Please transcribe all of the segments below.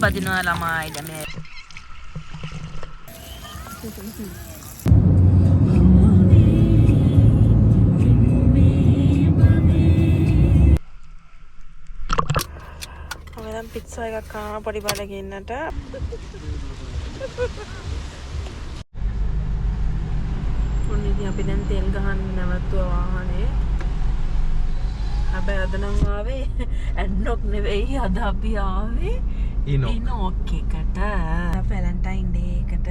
බදිනවා ළමයි දැන් මේ මම පිට්සා එකක් කනවා පොඩි බඩගින්නට. ඔන්න අපි දැන් තෙල් ගහන්න නැවතුවා වාහනේ. හැබැයි අද නම් ආවේ ඇඩ්නොක් නෙවෙයි අද අපි ආවේ ඉනොක් එකට. වැලන්ටයින් ඩේ එකට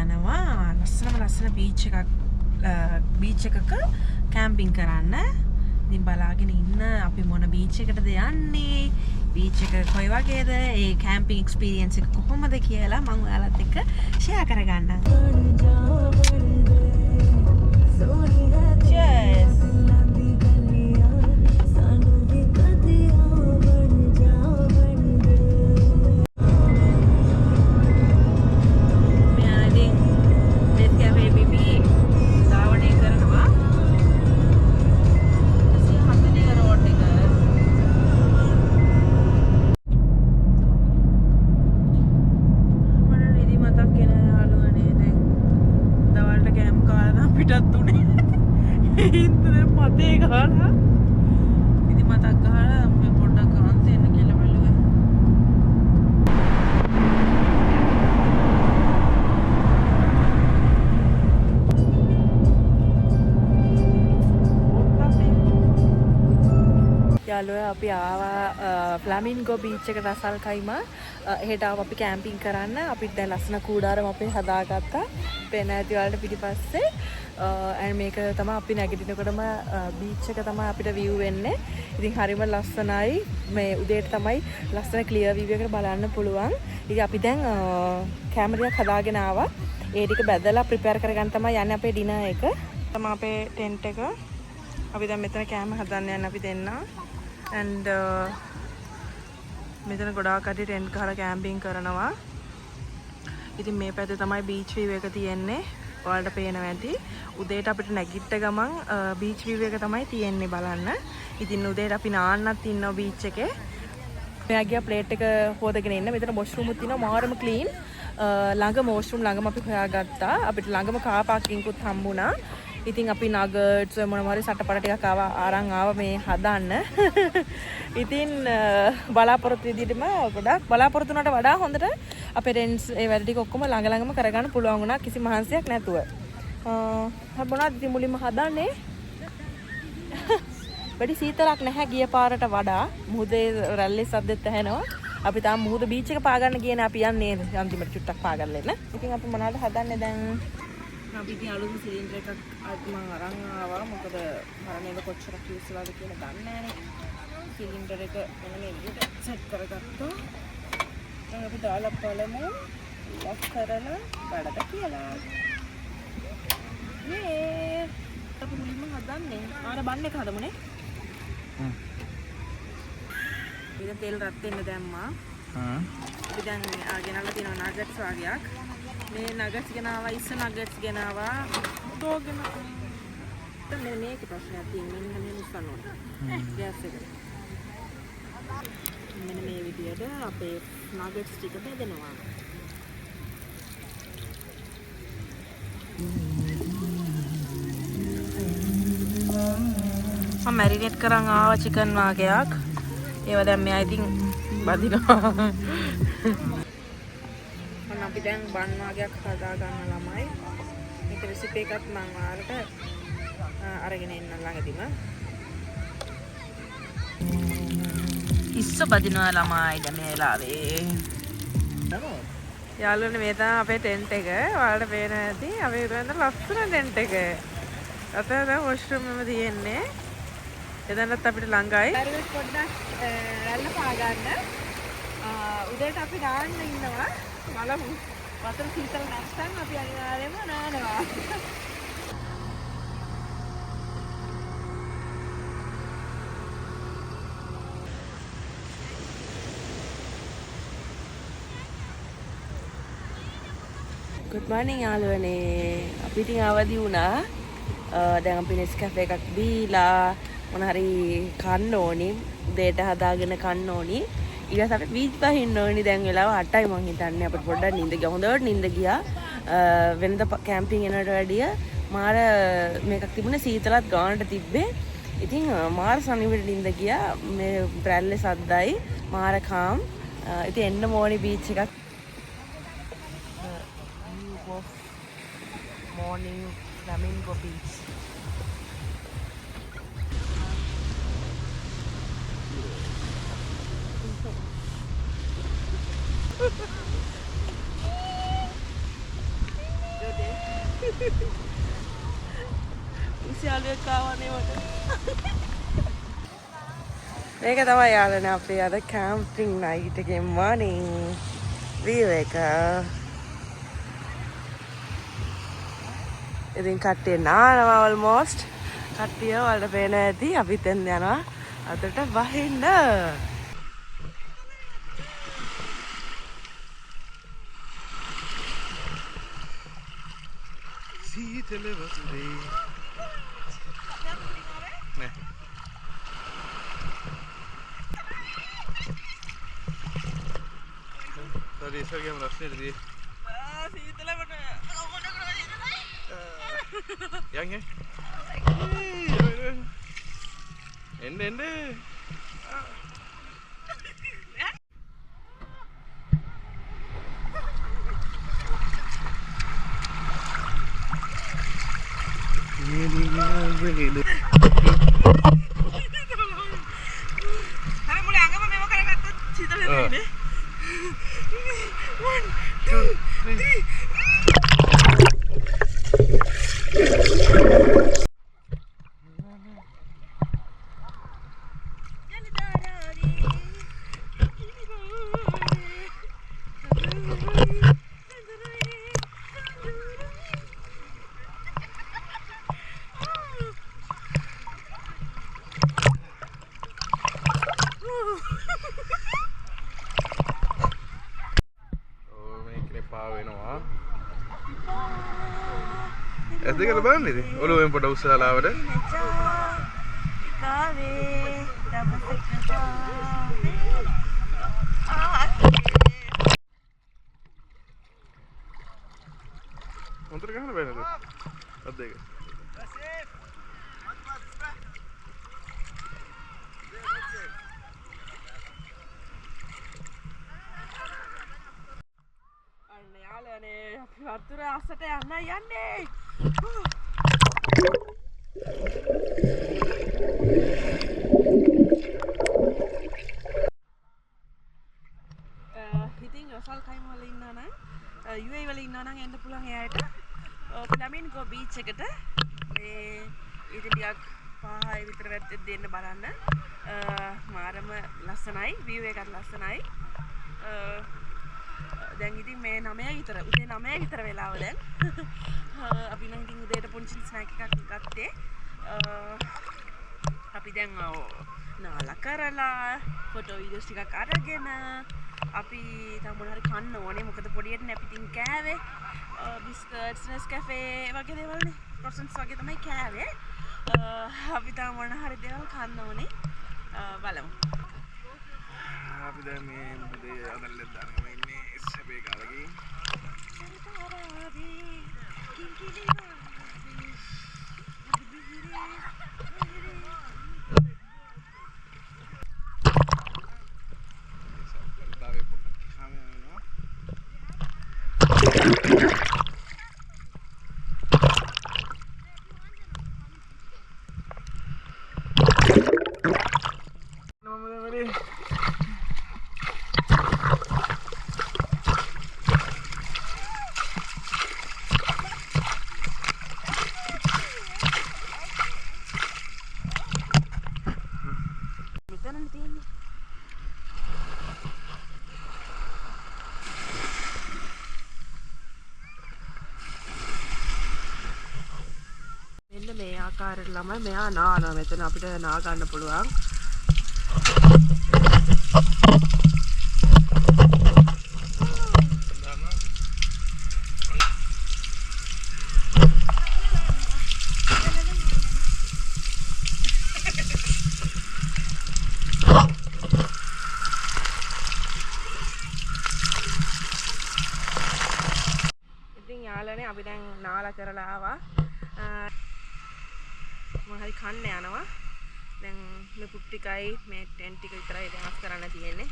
යනවා ලස්සන බීච් එකක කැම්පින් කරන්න. ඉතින් බලාගෙන ඉන්න අපි මොන බීච් එකටද යන්නේ, බීච් එක කොයි වගේද, ඒ කැම්පින් එක්ස්පීරියන්ස් එක කොහොමද කියලා මම ඔයාලත් එක්ක ෂෙයා කරගන්නම්. Cheers. යාළුවෝ අපි ආවා ෆ්ලැමින්ගෝ බීච් එකට රසල් කයිම. එහෙට ආව අපි කැම්පින් කරන්න. අපිට දැන් ලස්සන කූඩාරම අපි හදාගත්තා. පේන ඇති වලට පිටිපස්සේ. and මේක තමයි අපි නැගිටිනකොටම බීච් එක තමයි අපිට view වෙන්නේ. ඉතින් හරිම ලස්සනයි. මේ උදේට තමයි ලස්සන clear view එකකට බලන්න පුළුවන්. ඉතින් අපි දැන් කැමරාවක් හදාගෙන ආවා. ඒ ටික බැදලා prepare කරගන්න තමයි යන්නේ අපේ dinner එක. තමයි අපේ tent එක. අපි දැන් මෙතන කැම හදන්න යන අපි දෙන්න. and මෙතන ගොඩාක් කටි ටෙන්ට් ගහලා කැම්පින් කරනවා. ඉතින් මේ පැත්තේ තමයි බීච් view එක තියෙන්නේ. ඔයාලට පේනවා ඇති. උදේට අපිට නැගිට ගමන් බීච් view එක තමයි තියෙන්නේ බලන්න. ඉතින් උදේට අපි නාන්නත් ඉන්නවා බීච් එකේ. මෙයාගේ ප්ලේට් එක හොදගෙන ඉන්න. මෙතන වොෂ්රූම් උත් තියෙනවා මාරම ක්ලීන්. ළඟම වොෂ්රූම් ළඟම අපි හොයාගත්තා. අපිට ළඟම කාර් පාකින්ග් උත් හම්බුණා. ඉතින් අපි නගට්ස් මොනවා හරි සටපට ටිකක් ආරන් ආවා මේ හදන්න. ඉතින් බලාපොරොත්තු විදිහටම ගොඩක් බලාපොරොත්තු වුණාට වඩා හොඳට අපේ රෙන්ට්ස් ඒ වැඩ ටික ඔක්කොම ළඟම කරගන්න පුළුවන් වුණා කිසි මහන්සියක් නැතුව. මොනවද ඉතින් මුලින්ම හදන්නේ? වැඩි සීතලක් නැහැ ගිය පාරට වඩා. මුහුදේ රැල්ලේ සද්දෙත් ඇහෙනවා. අපි තාම මුහුද බීච් එක පාගන්න ගියේ අපි යන්නේ අන්තිමට චුට්ටක් පාගන්න එන්න. ඉතින් අපි මොනවද හදන්නේ දැන්? අපි ඉතින් අලුත් සිලින්ඩර් එකක් මම අරන් ආවා. මොකද මරණේද කොච්චරක් යූස් වෙලාද කියලා දන්නේ නැහැ. සිලින්ඩර් එක මෙන්න මේ විදිහට සෙට් කරගත්තා. දැන් අපි දාලා බලමු ලොක් කරලා වැඩද කියලා. යේ අපි මුලින්ම හදන්නේ ආර බන් එක හදමුනේ. ඉතින් තෙල් රත් වෙන්න දැම්මා. අපි දැන් ගෙනල්ලා තියෙනවා නගට්ස් වගේක්. මේ නගට්ස් ගෙනාවා ඉස්ස නගට්ස් ගෙනාවා උතෝගෙන දැන් මේක ප්‍රශ්නයක් තියෙනවා මෙන්න මේ නිස්සන්න ඕන ගෑස් එක මෙන්න මේ විදියට අපේ නගට්ස් ටික බෙදෙනවා මම මැරිනේට් කරන් ආවා චිකන් වාගයක් ඒවා දැන් මෙයා ඉතින් බදිනවා අපි දැන් බන් වර්ගයක් හදා ගන්න ළමයි. මේක රෙසිපි එකක් මම ඔයාලට අරගෙන එන්න ළඟදීම. ඉස්ස බදිනවා ළමයි දැන් මේ වෙලාවේ. යාළුවනේ මේ තමයි අපේ ටෙන්ට් එක. ඔයාලට පේන ඇති අපේ ඉතින් ලස්සන ටෙන්ට් එක. අතන දැන් වොෂ්රූම් එකම තියෙන්නේ. එතනත් අපිට ළඟයි. හරියට පොඩ්ඩක් රැල්ල පා ගන්න. උදේට අපි නාන්න ඉන්නවා. බලමු වතුර සීතල නැත්නම් අපි අනිවාර්යයෙන්ම නානවා. Good morning යාළුවනේ. අපි ඉතින් අවදි වුණා. දැන් අපි Nescafe එකක් දීලා මොන හරි කන්න ඕනි. උදේට හදාගෙන කන්න ඕනි. ඊට පස්සේ බීච් බහින්න ඕනි දැන් වෙලාව 8යි මං හිතන්නේ අපිට පොඩ්ඩක් නිින්ද ගියා හොඳට නිින්ද ගියා වෙනද කැම්පින් එනට වැඩිය මාර මේකක් තිබුණේ සීතලත් ගානට තිබ්බේ ඉතින් මාර සනිවෙට නිින්ද ගියා මේ බ්‍රැල්ලේ සද්දයි මාර කාම් ඉතින් එන්න ඕනි බීච් එකක් morning Flamingo Beach. උසියාලුවෙක් ආවනේ මට. මේක තමයි යාළුවනේ අපේ අද කැම්පින් නයිට් එකේ morning view එක. ඉතින් කට්ටිය නානවා almost. කට්ටිය වලට පේන ඇති අපිත් එන්න යනවා අතට වහින්න. සීතල වතුරේ නෑ sorry ඉස්සරගම රස්නේදී සීතලකට යන් එන්න ඇස් දෙක බලන්න ඉතින් ඔළුවෙන් පොඩ උස්සලාවට මොන්තර ගහන්න බෑ නේද අත් දෙක අන්න යාළුවනේ අපි වතුර අස්සට යන්න යන්නේ. ඉතින් රසල් කයිම වල ඉන්නා නම් UAE වල ඉන්නා නම් එන්න පුළුවන් එයාට ෆ්ලැමින්ගෝ බීච් එකට මේ ඉතින් ටිකක් 5යි විතර වැත්තේ දෙන්න බලන්න මාරම ලස්සනයි view එකත් ලස්සනයි දැන් ඉතින් මේ 9 විතර උදේ 9 විතර වෙලාව දැන් අපි නම් ඉතින් උදේට පුංචි ස්නැක් එකක් ගත්තේ අපි දැන් නාලා කරලා ෆොටෝ වීඩියෝස් ටිකක් අරගෙන අපි තව මොන හරි කන්න ඕනේ මොකද පොඩියට නේ අපි ඉතින් කෑවේ බිස්කට්ස් නෙස්කැෆේ වගේ දේවල් නේ ප්‍රොසන්ස් වගේ තමයි කෑවේ අපි තව මොන හරි දේවල් කන්න ඕනේ බලමු අපි දැන් මේ මුදේ අදල්ලෙන් දාගෙන ඉන්නේ සබේ ගාලකින් මේ ආකාරයට ළමයි මෙයා නානවා මෙතන අපිට නා ගන්න පුළුවන් අපි දැන් නාලා කරලා ආවා. මම හරි කන්න යනවා. දැන් මේ පුට්ටිකයි මේ ටෙන්ට් ටික විතරයි වෙනස් කරන්න තියෙන්නේ.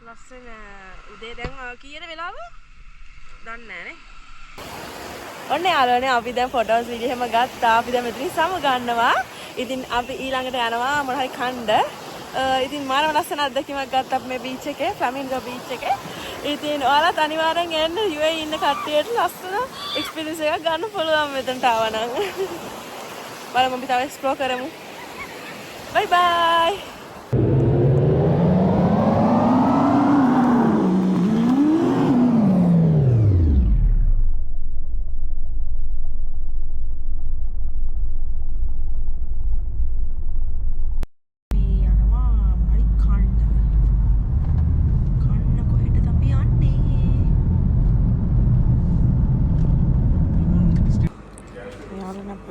ලස්සන උදේ දැන් කීයද වෙලාව? දන්නේ නැහැ නේ. ඔන්න යාළුවනේ අපි දැන් ෆොටෝස් වීඩියෝ එහෙම ගත්තා. අපි දැන් මෙතනින් සම ගන්නවා. ඉතින් අපි ඊළඟට යනවා මොන හරි කන්න. ඉතින් මාරම ලස්සන අත්දැකීමක් ගත්තා අපි මේ බීච් එකේ, ෆ්ලැමින්ගෝ බීච් එකේ. ඉතින් ඔයාලත් අනිවාර්යෙන් එන්න UAE ඉන්න කට්ටියට ලස්සන එක්ස්පීරියන්ස් එකක් ගන්න පුළුවන් මෙතනට ආවනම්. බලමු අපි තව එක්ස්ප්ලෝර් කරමු. බයි බයි.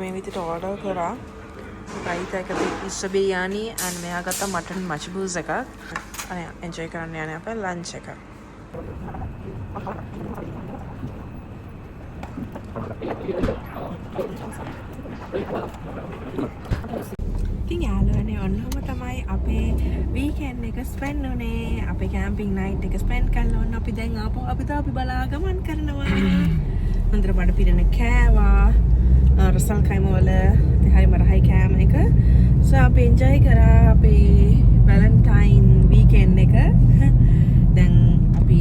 මේ විදිහට ඕඩර් කරා රයිත එක පිස්ස බිරියානි and මෙයා ගත්තා මටන් මච්බූස් එකක්. අනේ එන්ජොයි කරන්න යන්නේ අපේ ලන්ච් එක. ඉතින් යාළුවනේ ඔන්නම තමයි අපේ වීකෙන්ඩ් එක ස්පෙන්ඩ් උනේ. අපේ කැම්පින් නයිට් එක ස්පෙන්ඩ් කරලා ඔන්න අපි දැන් ආපහු අපි බලා ගමන් කරනවා. හොඳට බඩ පිරෙන කෑවා. රසල් කයිම වල හරිම රහයි කෑම එක. සෝ අපි එන්ජොයි කරා අපේ වැලන්ටයින් වීකෙන්ඩ් එක. දැන් අපි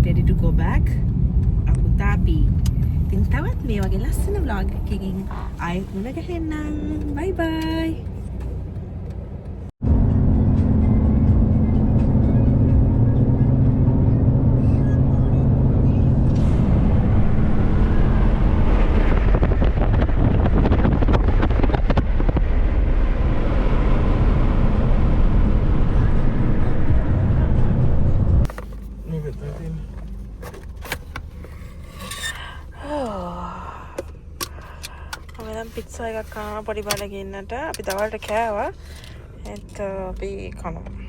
ready to go back Abu Dhabi. ඉතින් තවත් මේ වගේ ලස්සන vlog එකකින් ආයෙත් මුණ ගැහෙන්නම්. bye bye. පිට්සා එකක් කනවා පොඩි බඩගින්නට. අපි දවල්ට කෑවා. ඒත් අපි කනවා.